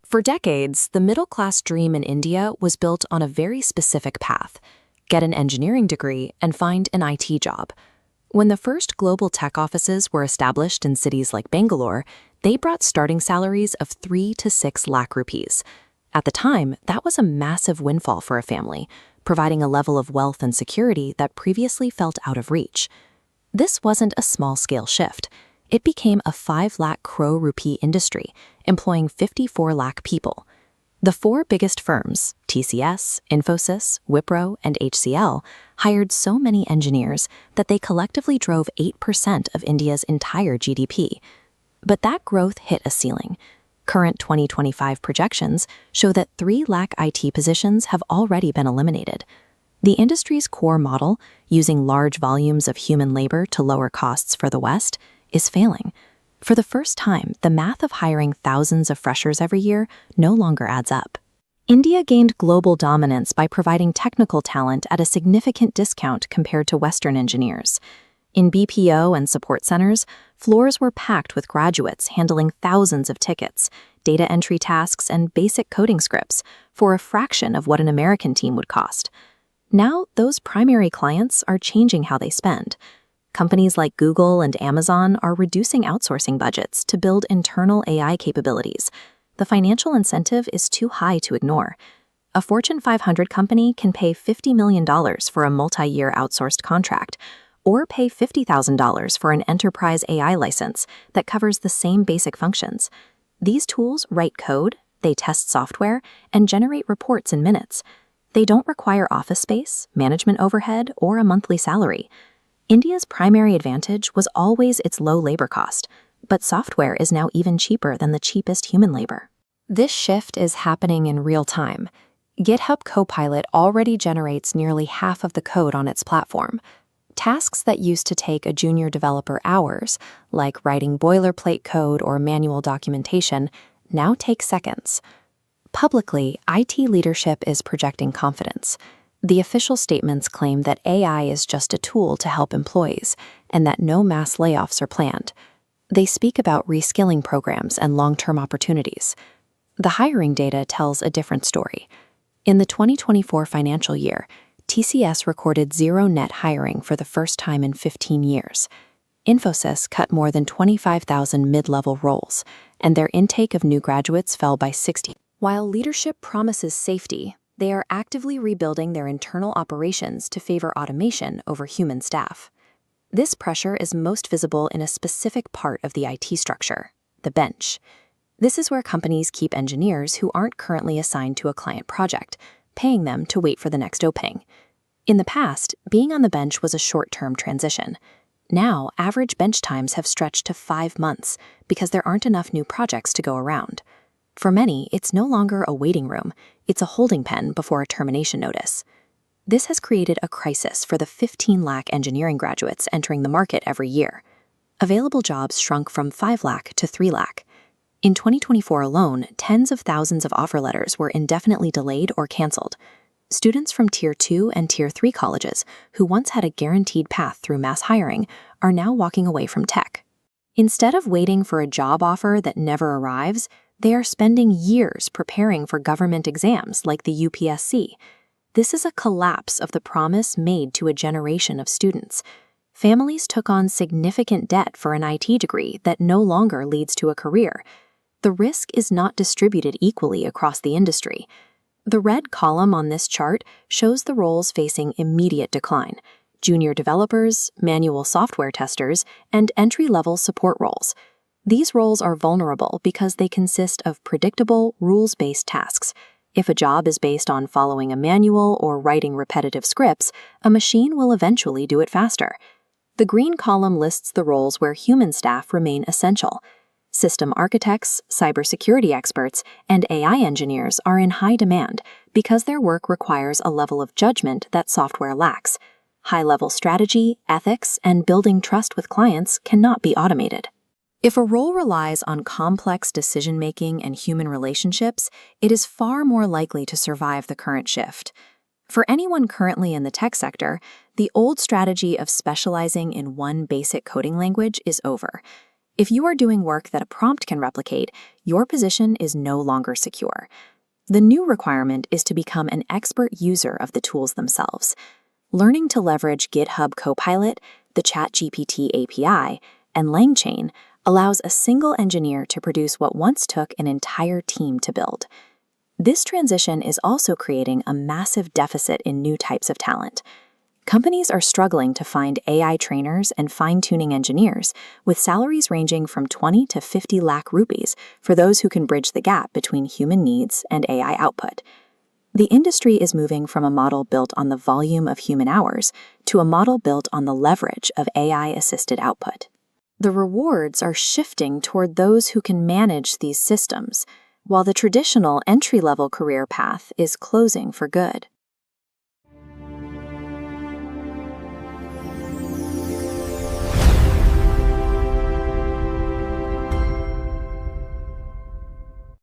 For decades, the middle-class dream in India was built on a very specific path: get an engineering degree and find an IT job. When the first global tech offices were established in cities like Bangalore, they brought starting salaries of 3 to 6 lakh rupees. At the time, that was a massive windfall for a family, providing a level of wealth and security that previously felt out of reach. This wasn't a small-scale shift. It became a 5 lakh crore rupee industry, employing 54 lakh people. The four biggest firms, TCS, Infosys, Wipro, and HCL, hired so many engineers that they collectively drove 8% of India's entire GDP. But that growth hit a ceiling. Current 2025 projections show that 3 lakh IT positions have already been eliminated. The industry's core model, using large volumes of human labor to lower costs for the West, is failing. For the first time, the math of hiring thousands of freshers every year no longer adds up. India gained global dominance by providing technical talent at a significant discount compared to Western engineers. In BPO and support centers, floors were packed with graduates handling thousands of tickets, data entry tasks, and basic coding scripts for a fraction of what an American team would cost. Now, those primary clients are changing how they spend. Companies like Google and Amazon are reducing outsourcing budgets to build internal AI capabilities. The financial incentive is too high to ignore. A Fortune 500 company can pay $50 million for a multi-year outsourced contract, or pay $50,000 for an enterprise AI license that covers the same basic functions. These tools write code, they test software, and generate reports in minutes. They don't require office space, management overhead, or a monthly salary. India's primary advantage was always its low labor cost, but software is now even cheaper than the cheapest human labor. This shift is happening in real time. GitHub Copilot already generates nearly half of the code on its platform. Tasks that used to take a junior developer hours, like writing boilerplate code or manual documentation, now take seconds. Publicly, IT leadership is projecting confidence. The official statements claim that AI is just a tool to help employees and that no mass layoffs are planned. They speak about reskilling programs and long-term opportunities. The hiring data tells a different story. In the 2024 financial year, TCS recorded zero net hiring for the first time in 15 years. Infosys cut more than 25,000 mid-level roles, and their intake of new graduates fell by 60%. While leadership promises safety, they are actively rebuilding their internal operations to favor automation over human staff. This pressure is most visible in a specific part of the IT structure, the bench. This is where companies keep engineers who aren't currently assigned to a client project, paying them to wait for the next opening. In the past, being on the bench was a short-term transition. Now, average bench times have stretched to 5 months because there aren't enough new projects to go around. For many, it's no longer a waiting room, it's a holding pen before a termination notice. This has created a crisis for the 15 lakh engineering graduates entering the market every year. Available jobs shrunk from 5 lakh to 3 lakh. In 2024 alone, tens of thousands of offer letters were indefinitely delayed or canceled. Students from Tier 2 and Tier 3 colleges, who once had a guaranteed path through mass hiring, are now walking away from tech. Instead of waiting for a job offer that never arrives, they are spending years preparing for government exams like the UPSC. This is a collapse of the promise made to a generation of students. Families took on significant debt for an IT degree that no longer leads to a career. The risk is not distributed equally across the industry. The red column on this chart shows the roles facing immediate decline: junior developers, manual software testers, and entry-level support roles. These roles are vulnerable because they consist of predictable, rules-based tasks. If a job is based on following a manual or writing repetitive scripts, a machine will eventually do it faster. The green column lists the roles where human staff remain essential. System architects, cybersecurity experts, and AI engineers are in high demand because their work requires a level of judgment that software lacks. High-level strategy, ethics, and building trust with clients cannot be automated. If a role relies on complex decision-making and human relationships, it is far more likely to survive the current shift. For anyone currently in the tech sector, the old strategy of specializing in one basic coding language is over. If you are doing work that a prompt can replicate, your position is no longer secure. The new requirement is to become an expert user of the tools themselves. Learning to leverage GitHub Copilot, the ChatGPT API, and LangChain allows a single engineer to produce what once took an entire team to build. This transition is also creating a massive deficit in new types of talent. Companies are struggling to find AI trainers and fine-tuning engineers, with salaries ranging from 20 to 50 lakh rupees for those who can bridge the gap between human needs and AI output. The industry is moving from a model built on the volume of human hours to a model built on the leverage of AI-assisted output. The rewards are shifting toward those who can manage these systems, while the traditional entry-level career path is closing for good.